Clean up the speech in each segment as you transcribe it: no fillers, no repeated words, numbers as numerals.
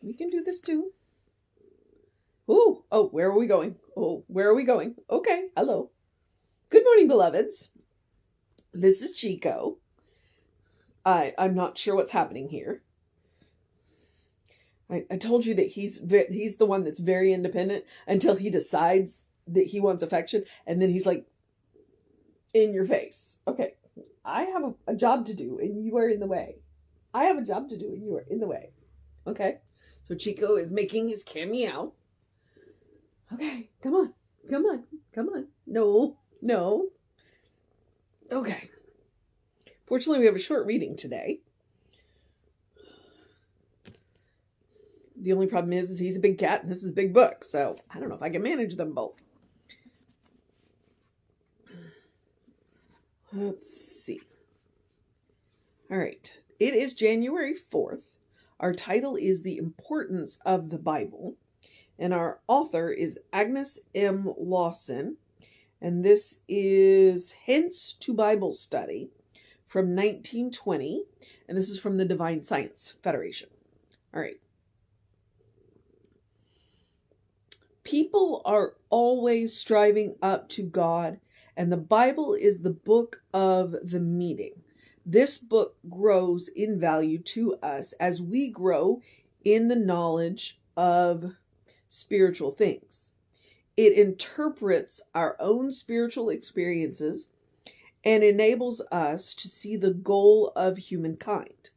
We can do this too. Oh, where are we going? Oh, where are we going? Okay, hello. Good morning, beloveds. This is Chico. I'm not sure what's happening here. I told you that he's the one that's very independent until he decides that he wants affection, and then he's like in your face. Okay, I have a job to do, and you are in the way. I have a job to do, and you are in the way. Okay, so Chico is making his cameo. Okay, come on. No. Okay. Fortunately, we have a short reading today. The only problem is he's a big cat and this is a big book, so I don't know if I can manage them both. Let's see. All right. It is January 4th. Our title is The Importance of the Bible, and our author is Agnes M. Lawson, and this is Hints to Bible Study from 1920, and this is from the Divine Science Federation. All right. People are always striving up to God, and the Bible is the book of the meeting. This book grows in value to us as we grow in the knowledge of spiritual things. It interprets our own spiritual experiences and enables us to see the goal of humankind,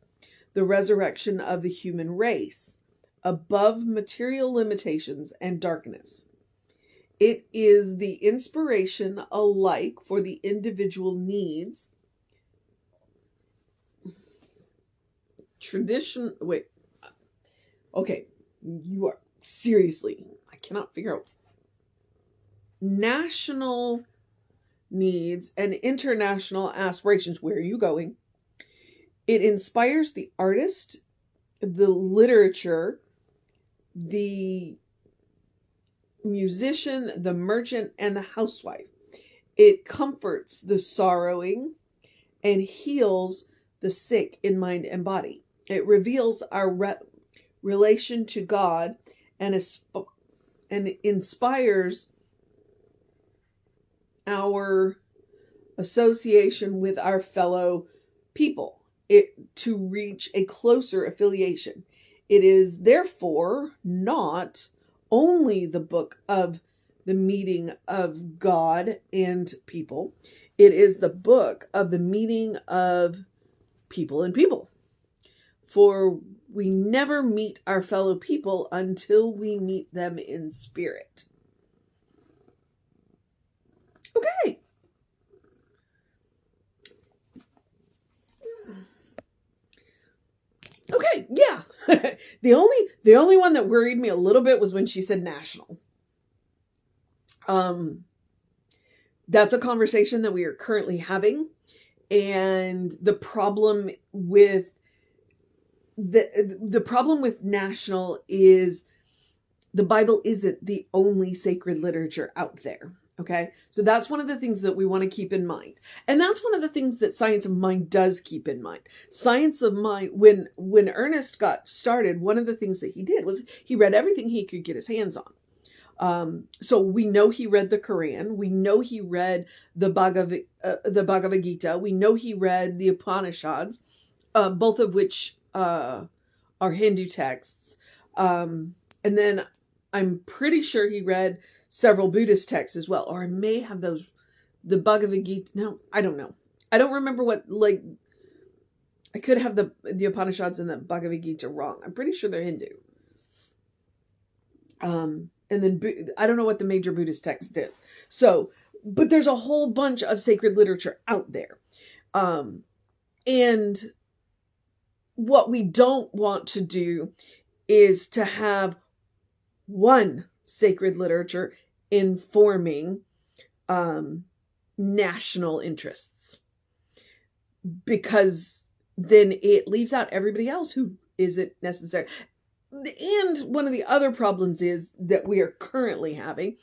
the resurrection of the human race, above material limitations and darkness. It is the inspiration alike for the individual needs. Okay, you are seriously, I cannot figure out. National needs and international aspirations. Where are you going? It inspires the artist, the literature, the musician, the merchant, and the housewife. It comforts the sorrowing and heals the sick in mind and body. It reveals our relation to God and inspires our association with our fellow people, to reach a closer affiliation. It is therefore not only the book of the meeting of God and people. It is the book of the meeting of people and people. For we never meet our fellow people until we meet them in spirit. Okay. Okay, yeah. The only one that worried me a little bit was when she said national. That's a conversation that we are currently having, and the problem with the problem with national is the Bible isn't the only sacred literature out there. Okay, so that's one of the things that we want to keep in mind. And that's one of the things that Science of Mind does keep in mind. Science of Mind, when Ernest got started, one of the things that he did was he read everything he could get his hands on. So we know he read the Quran. We know he read the Bhagavad Gita. We know he read the Upanishads, both of which are Hindu texts. And then I'm pretty sure he read several Buddhist texts as well, or I may have the Bhagavad Gita. No, I don't know. I don't remember I could have the Upanishads and the Bhagavad Gita wrong. I'm pretty sure they're Hindu. And then I don't know what the major Buddhist text is. So, but there's a whole bunch of sacred literature out there. And what we don't want to do is to have one sacred literature informing national interests, because then it leaves out everybody else who isn't necessary. And one of the other problems is that we are currently having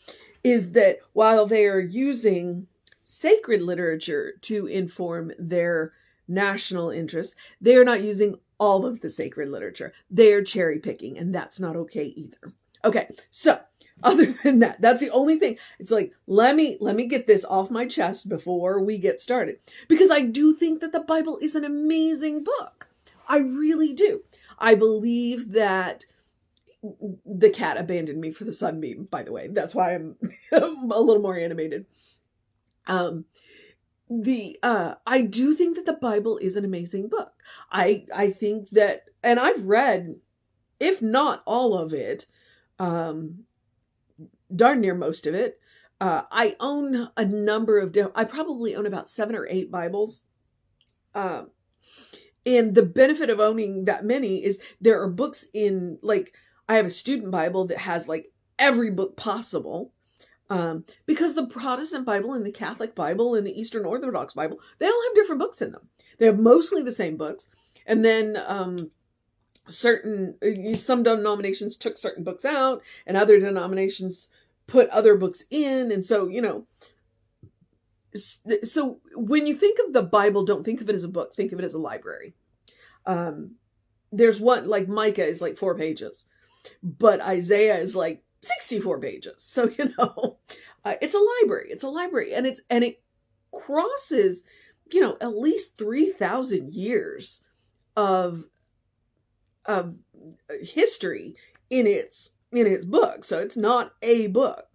is that while they are using sacred literature to inform their national interests, they are not using all of the sacred literature. They're cherry picking, and that's not okay either. Okay, so other than that, that's the only thing. It's like, let me get this off my chest before we get started. Because I do think that the Bible is an amazing book. I really do. I believe that the cat abandoned me for the sunbeam, by the way. That's why I'm a little more animated. I do think that the Bible is an amazing book. I think that, and I've read, if not all of it, darn near most of it. I own a number of I probably own about 7 or 8 Bibles. And the benefit of owning that many is there are books in, like, I have a student Bible that has like every book possible. Because the Protestant Bible and the Catholic Bible and the Eastern Orthodox Bible, they all have different books in them. They have mostly the same books. And then some denominations took certain books out and other denominations put other books in. And so, so when you think of the Bible, don't think of it as a book, think of it as a library. There's one, like Micah is like 4 pages, but Isaiah is like 64 pages. So, it's a library. It's a library, and it crosses, at least 3,000 years of history in its book. So it's not a book.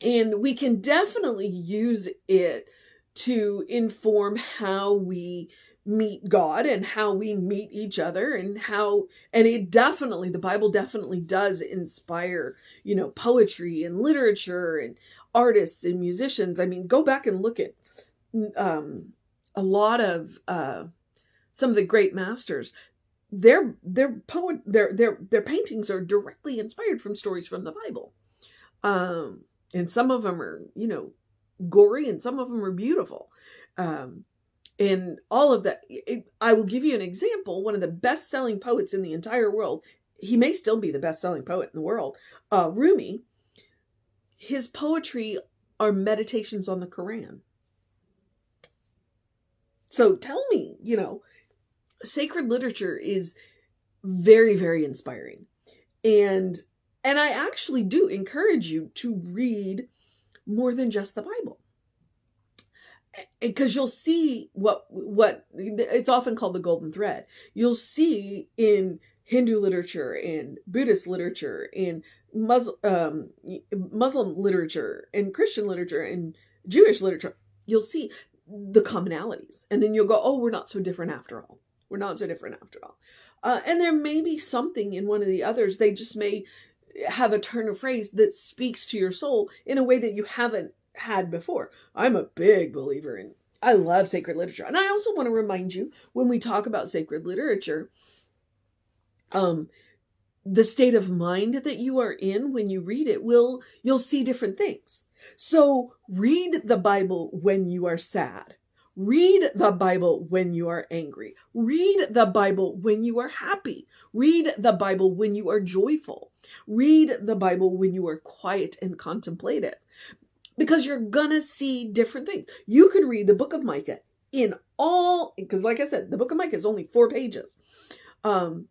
And we can definitely use it to inform how we meet God and how we meet each other, and the Bible definitely does inspire, poetry and literature and artists and musicians. I mean, go back and look at a lot of some of the great masters. Their paintings are directly inspired from stories from the Bible. And some of them are, gory, and some of them are beautiful. And all of that. I will give you an example. One of the best-selling poets in the entire world, he may still be the best-selling poet in the world, Rumi, his poetry are meditations on the Quran. So tell me, sacred literature is very, very inspiring. And I actually do encourage you to read more than just the Bible. Because you'll see what it's often called the golden thread. You'll see in Hindu literature and Buddhist literature and Muslim literature and Christian literature and Jewish literature, you'll see the commonalities. And then you'll go, oh, we're not so different after all. We're not so different after all. And there may be something in one of the others. They just may have a turn of phrase that speaks to your soul in a way that you haven't had before. I'm a big believer in, I love sacred literature. And I also want to remind you, when we talk about sacred literature, the state of mind that you are in when you read it, you'll see different things. So read the Bible when you are sad. Read the Bible when you are angry. Read the Bible when you are happy. Read the Bible when you are joyful. Read the Bible when you are quiet and contemplative. Because you're gonna see different things. You could read the book of Micah because like I said, the book of Micah is only 4 pages. You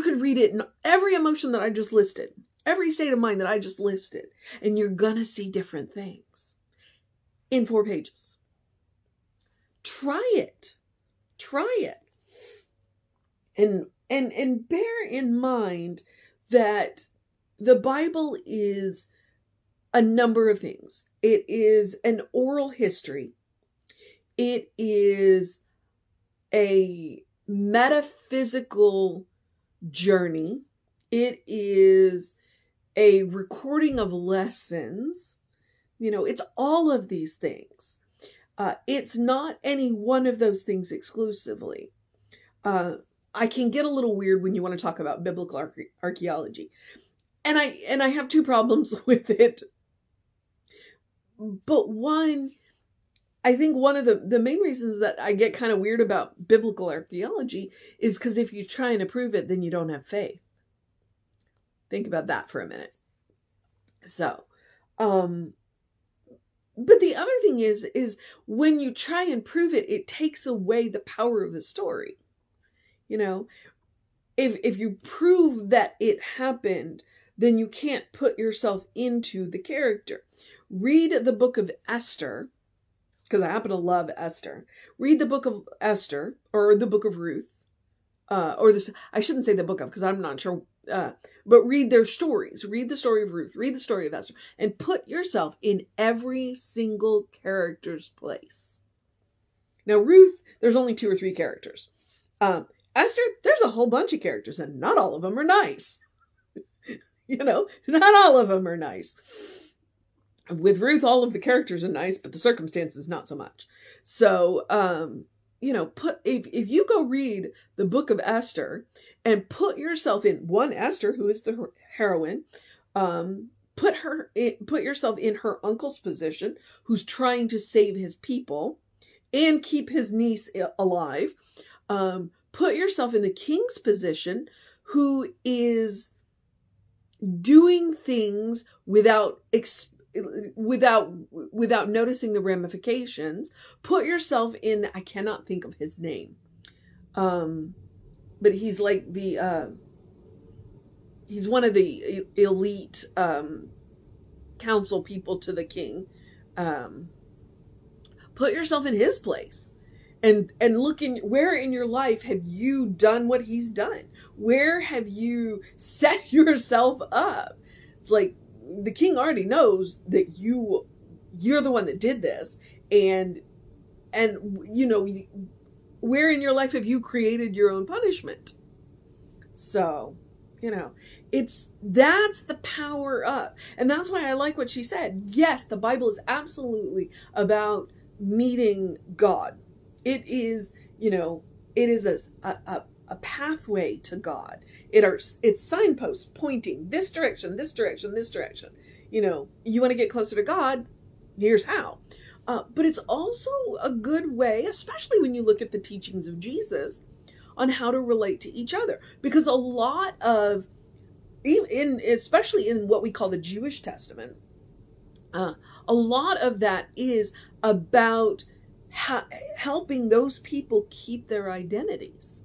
could read it in every emotion that I just listed, every state of mind that I just listed, and you're gonna see different things in 4 pages. Try it. And bear in mind that the Bible is a number of things. It is an oral history. It is a metaphysical journey. It is a recording of lessons. It's all of these things. It's not any one of those things exclusively. I can get a little weird when you want to talk about biblical archaeology. And I have 2 problems with it. But one, I think one of the main reasons that I get kind of weird about biblical archaeology is because if you try and prove it, then you don't have faith. Think about that for a minute. So, But the other thing is when you try and prove it, it takes away the power of the story. You know, if you prove that it happened, then you can't put yourself into the character. Read the book of Esther, because I happen to love Esther. Read the book of Esther or the book of Ruth, or this. I shouldn't say the book of, because I'm not sure. But read their stories. Read the story of Ruth. Read the story of Esther, and put yourself in every single character's place. Now, Ruth, there's only 2 or 3 characters. Esther, there's a whole bunch of characters, and not all of them are nice. You know, not all of them are nice. With Ruth, all of the characters are nice, but the circumstances not so much. So, you know, if you go read the book of Esther and put yourself in one Esther, who is the heroine, put yourself in her uncle's position, who's trying to save his people and keep his niece alive. Put yourself in the king's position, who is doing things without noticing the ramifications. Put yourself in, I cannot think of his name. But he's like he's one of the elite council people to the king. Put yourself in his place and look where in your life have you done what he's done? Where have you set yourself up? It's like the king already knows that you're the one that did this, and you know, where in your life have you created your own punishment? So, you know, that's the power of, and that's why I like what she said. Yes, the Bible is absolutely about meeting God. It is, you know, it is a pathway to God. It's signposts pointing this direction, this direction, this direction. You know, you want to get closer to God, here's how. But it's also a good way, especially when you look at the teachings of Jesus, on how to relate to each other. Because a lot of, especially in what we call the Jewish Testament, a lot of that is about helping those people keep their identities.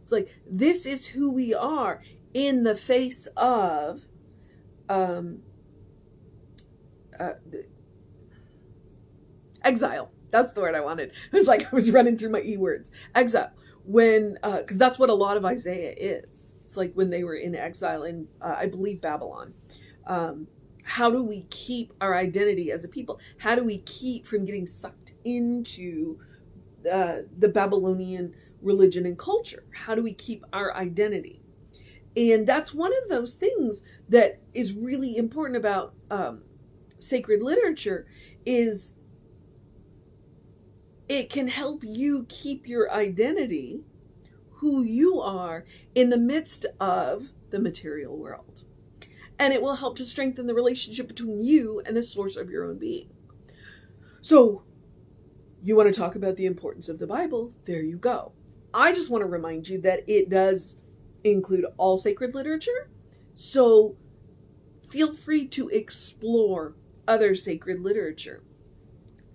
It's like, this is who we are in the face of exile. That's the word I wanted. It was like I was running through my words. Exile. When, because that's what a lot of Isaiah is. It's like when they were in exile in, I believe, Babylon. How do we keep our identity as a people? How do we keep from getting sucked into the Babylonian religion and culture? How do we keep our identity? And that's one of those things that is really important about sacred literature, is it can help you keep your identity, who you are, in the midst of the material world. And it will help to strengthen the relationship between you and the source of your own being. So, you want to talk about the importance of the Bible? There you go. I just want to remind you that it does include all sacred literature. So, feel free to explore other sacred literature.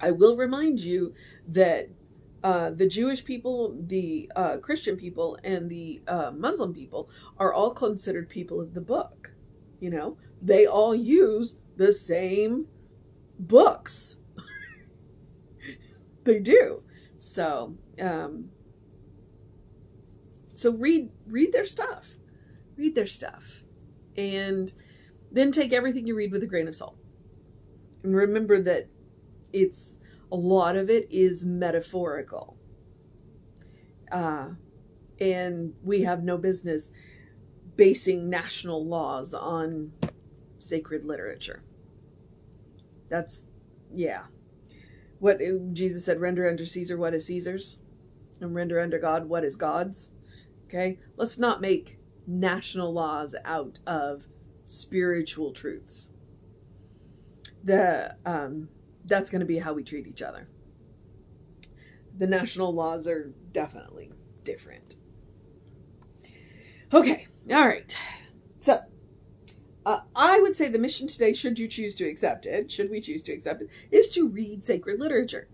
I will remind you that the Jewish people, the Christian people, and the Muslim people are all considered people of the book. You know, they all use the same books. They do. So, so read their stuff. Read their stuff. And then take everything you read with a grain of salt. And remember that a lot of it is metaphorical. And we have no business basing national laws on sacred literature. That's, yeah. What Jesus said, render unto Caesar what is Caesar's, and render unto God what is God's. Okay? Let's not make national laws out of spiritual truths. That's going to be how we treat each other. The national laws are definitely different. Okay. All right. So, I would say the mission today, should you choose to accept it, should we choose to accept it, is to read sacred literature.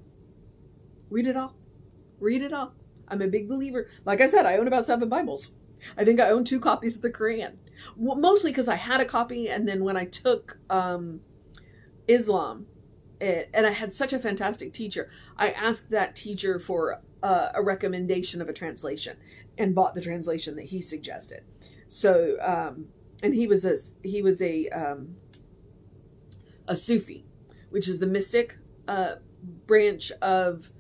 Read it all. Read it all. I'm a big believer. Like I said, I own about 7 Bibles. I think I own 2 copies of the Quran. Well, mostly because I had a copy, and then when I took Islam, and I had such a fantastic teacher, I asked that teacher for a recommendation of a translation and bought the translation that he suggested. So, and he was a Sufi, which is the mystic branch of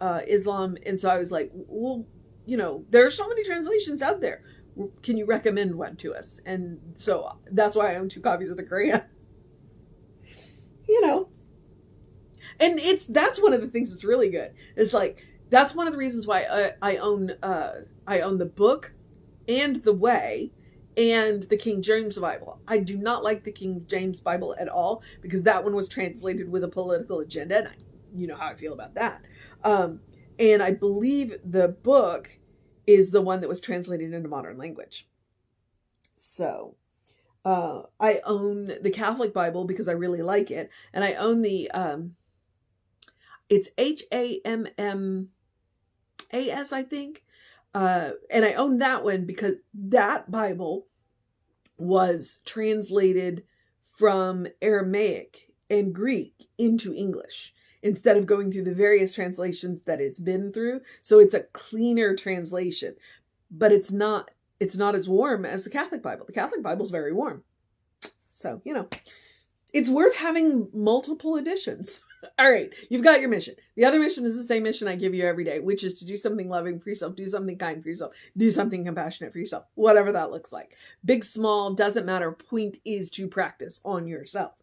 Islam. And so I was like, well, there are so many translations out there. Can you recommend one to us? And so that's why I own 2 copies of the Quran. And that's one of the things that's really good. It's like, that's one of the reasons why I own the book and the Way and the King James Bible. I do not like the King James Bible at all, because that one was translated with a political agenda, and you know how I feel about that. And I believe the book is the one that was translated into modern language. So I own the Catholic Bible because I really like it, and I own the it's HAMMAS, I think. And I own that one because that Bible was translated from Aramaic and Greek into English instead of going through the various translations that it's been through. So it's a cleaner translation, but it's not as warm as the Catholic Bible. The Catholic Bible is very warm. So, it's worth having multiple editions. All right, you've got your mission. The other mission is the same mission I give you every day, which is to do something loving for yourself, do something kind for yourself, do something compassionate for yourself, whatever that looks like. Big, small, doesn't matter. Point is to practice on yourself.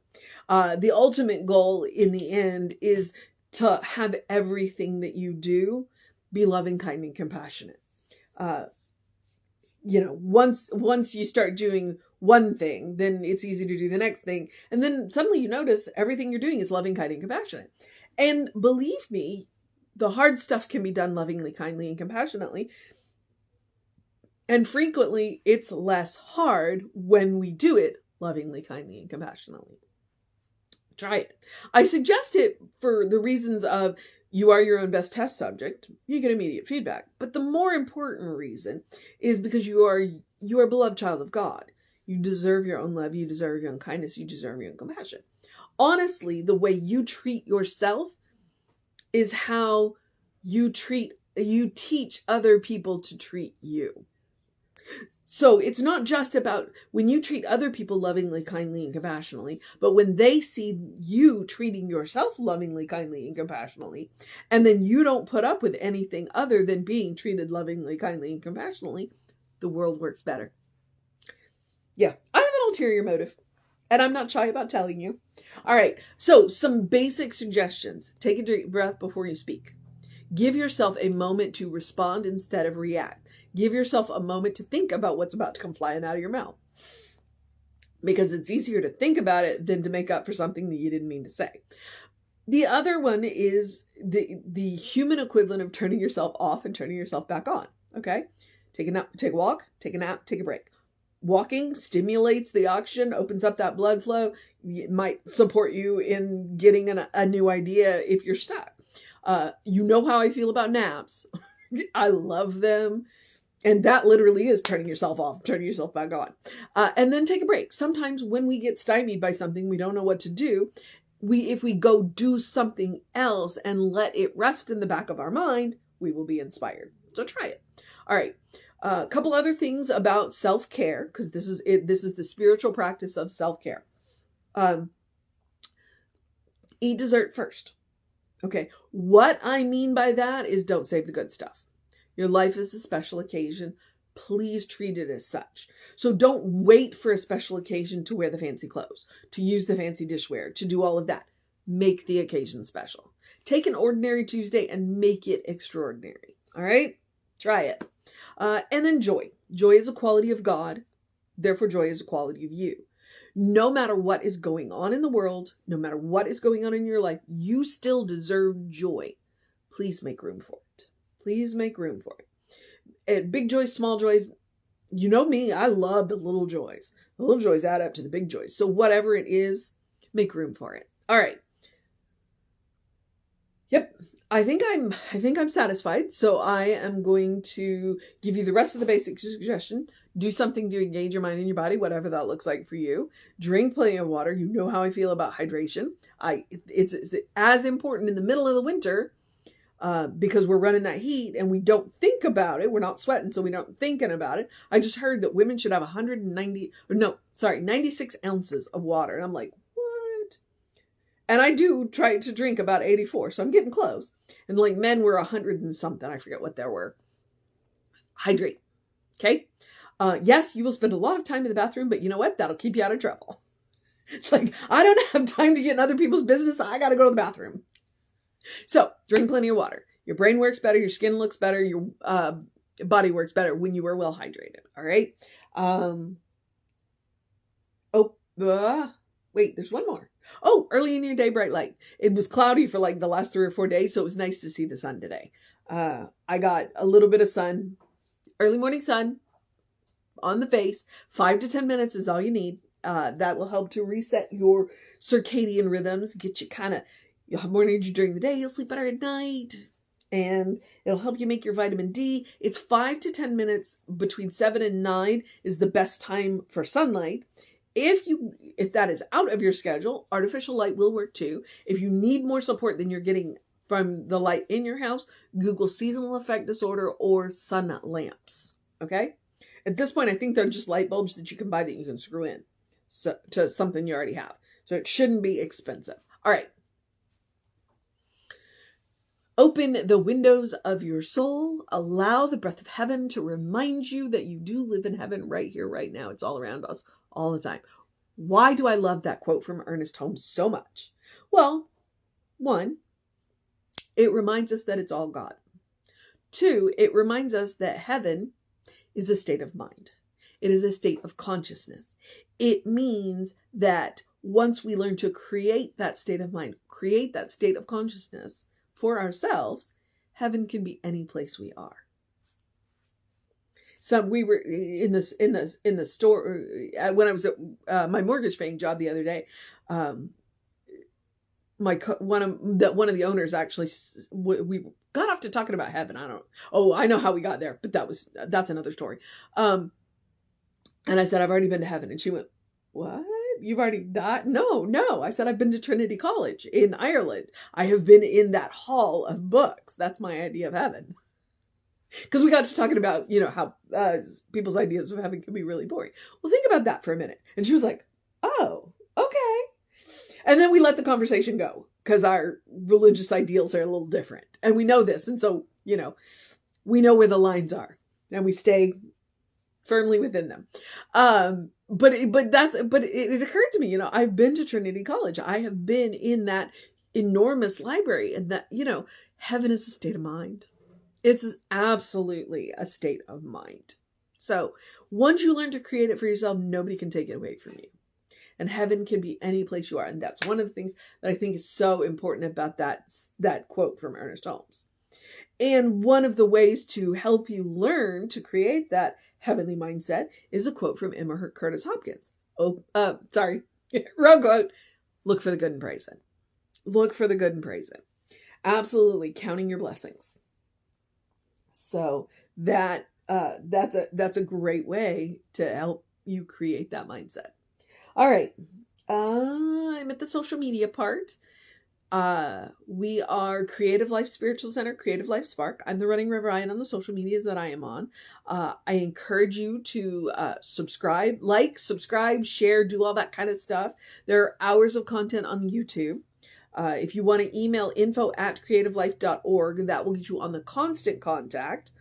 The ultimate goal in the end is to have everything that you do be loving, kind, and compassionate. Once you start doing one thing, then it's easy to do the next thing. And then suddenly you notice everything you're doing is loving, kind, and compassionate. And believe me, the hard stuff can be done lovingly, kindly, and compassionately. And frequently it's less hard when we do it lovingly, kindly, and compassionately. Try it. I suggest it for the reasons of you are your own best test subject. You get immediate feedback. But the more important reason is because you are a beloved child of God. You deserve your own love. You deserve your own kindness. You deserve your own compassion. Honestly, the way you treat yourself is how you teach other people to treat you. So it's not just about when you treat other people lovingly, kindly, and compassionately, but when they see you treating yourself lovingly, kindly, and compassionately, and then you don't put up with anything other than being treated lovingly, kindly, and compassionately, the world works better. Yeah, I have an ulterior motive, and I'm not shy about telling you. All right, so some basic suggestions. Take a deep breath before you speak. Give yourself a moment to respond instead of react. Give yourself a moment to think about what's about to come flying out of your mouth. Because it's easier to think about it than to make up for something that you didn't mean to say. The other one is the human equivalent of turning yourself off and turning yourself back on. Okay? Take a walk, take a nap, take a break. Walking stimulates the oxygen, opens up that blood flow. It might support you in getting a new idea if you're stuck. You know how I feel about naps. I love them. And that literally is turning yourself off, turning yourself back on. And then take a break. Sometimes when we get stymied by something, we don't know what to do. If we go do something else and let it rest in the back of our mind, we will be inspired. So try it. All right. A couple other things about self-care, because this is the spiritual practice of self-care. Eat dessert first. Okay. What I mean by that is don't save the good stuff. Your life is a special occasion. Please treat it as such. So don't wait for a special occasion to wear the fancy clothes, to use the fancy dishware, to do all of that. Make the occasion special. Take an ordinary Tuesday and make it extraordinary. All right? Try it. And then joy. Joy is a quality of God. Therefore, joy is a quality of you. No matter what is going on in the world, no matter what is going on in your life, you still deserve joy. Please make room for it. Please make room for it. Big joys, small joys, you know me, I love the little joys. The little joys add up to the big joys. So whatever it is, make room for it. All right. Yep. I think I'm satisfied. So I am going to give you the rest of the basic suggestion. Do something to engage your mind and your body, whatever that looks like for you. Drink plenty of water. You know how I feel about hydration. It's as important in the middle of the winter because we're running that heat and we don't think about it. We're not sweating, so we don't thinking about it. I just heard that women should have 96 ounces of water. And I'm like, what? And I do try to drink about 84, so I'm getting close. And like men were 100 and something. I forget what there were. Hydrate. Okay. Yes, you will spend a lot of time in the bathroom, but you know what? That'll keep you out of trouble. It's like, I don't have time to get in other people's business. I got to go to the bathroom. So drink plenty of water. Your brain works better. Your skin looks better. Your body works better when you are well hydrated. All right. Wait, there's one more. Oh, early in your day, bright light. It was cloudy for like the last 3 or 4 days, so it was nice to see the sun today. I got a little bit of sun, early morning sun on the face. 5 to 10 minutes is all you need. That will help to reset your circadian rhythms, get you you'll have more energy during the day, you'll sleep better at night, and it'll help you make your vitamin D. It's 5 to 10 minutes between 7 and 9 is the best time for sunlight. If that is out of your schedule, artificial light will work too. If you need more support than you're getting from the light in your house, Google seasonal effect disorder or sun lamps. Okay? At this point, I think they're just light bulbs that you can buy that you can screw in to something you already have. So it shouldn't be expensive. All right. Open the windows of your soul. Allow the breath of heaven to remind you that you do live in heaven right here, right now. It's all around us all the time. Why do I love that quote from Ernest Holmes so much? Well, 1, it reminds us that it's all God. 2, it reminds us that heaven is a state of mind. It is a state of consciousness. It means that once we learn to create that state of mind, create that state of consciousness for ourselves, heaven can be any place we are. So we were in the store when I was at my mortgage paying job the other day. One of the owners actually, we got off to talking about heaven. I know how we got there, but that's another story. And I said, I've already been to heaven. And she went, what? You've already died? No. I said, I've been to Trinity College in Ireland. I have been in that hall of books. That's my idea of heaven. Because we got to talking about, how people's ideas of heaven can be really boring. Well, think about that for a minute. And she was like, oh, okay. And then we let the conversation go because our religious ideals are a little different. And we know this. And so, we know where the lines are and we stay firmly within them. But it occurred to me, I've been to Trinity College. I have been in that enormous library, and that, heaven is a state of mind. It's absolutely a state of mind. So once you learn to create it for yourself, nobody can take it away from you. And heaven can be any place you are. And that's one of the things that I think is so important about that quote from Ernest Holmes. And one of the ways to help you learn to create that heavenly mindset is a quote from Emma Curtis Hopkins. Wrong quote. Look for the good and praise it. Look for the good and praise it. Absolutely counting your blessings. So that's a great way to help you create that mindset. All right. I'm at the social media part. We are Creative Life Spiritual Center, Creative Life Spark. I'm the running Ryan on the social medias that I am on. I encourage you to subscribe, share, do all that kind of stuff. There are hours of content on YouTube. If you want to email info@creativelife.org, that will get you on the constant contact.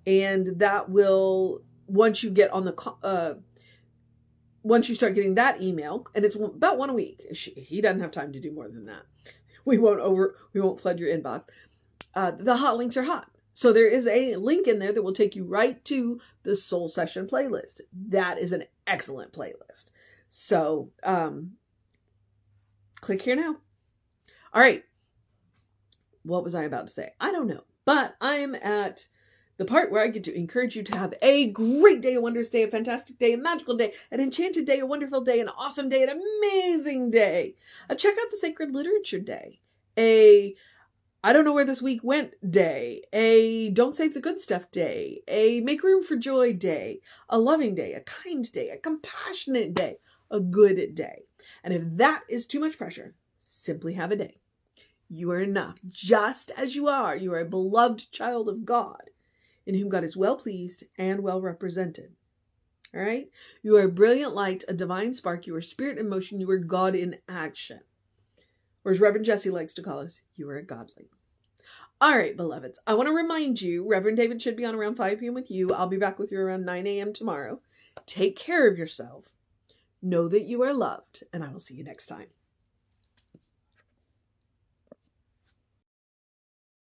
And that will, once you get on the, once you start getting that email, and it's about 1 a week. He doesn't have time to do more than that. We won't flood your inbox. The hot links are hot. So there is a link in there that will take you right to the Soul Session playlist. That is an excellent playlist. So, click here now. All right. What was I about to say? I don't know. But I'm at the part where I get to encourage you to have a great day, a wondrous day, a fantastic day, a magical day, an enchanted day, a wonderful day, an awesome day, an amazing day. Check out the Sacred Literature Day. A I don't know where this week went day. A don't save the good stuff day. A make room for joy day. A loving day. A kind day. A compassionate day. A good day. And if that is too much pressure, simply have a day. You are enough. Just as you are. You are a beloved child of God, in whom God is well pleased and well represented. All right? You are a brilliant light, a divine spark. You are spirit in motion. You are God in action. Or as Reverend Jesse likes to call us, you are a godling. All right, beloveds. I want to remind you, Reverend David should be on around 5 p.m. with you. I'll be back with you around 9 a.m. tomorrow. Take care of yourself. Know that you are loved, and I will see you next time.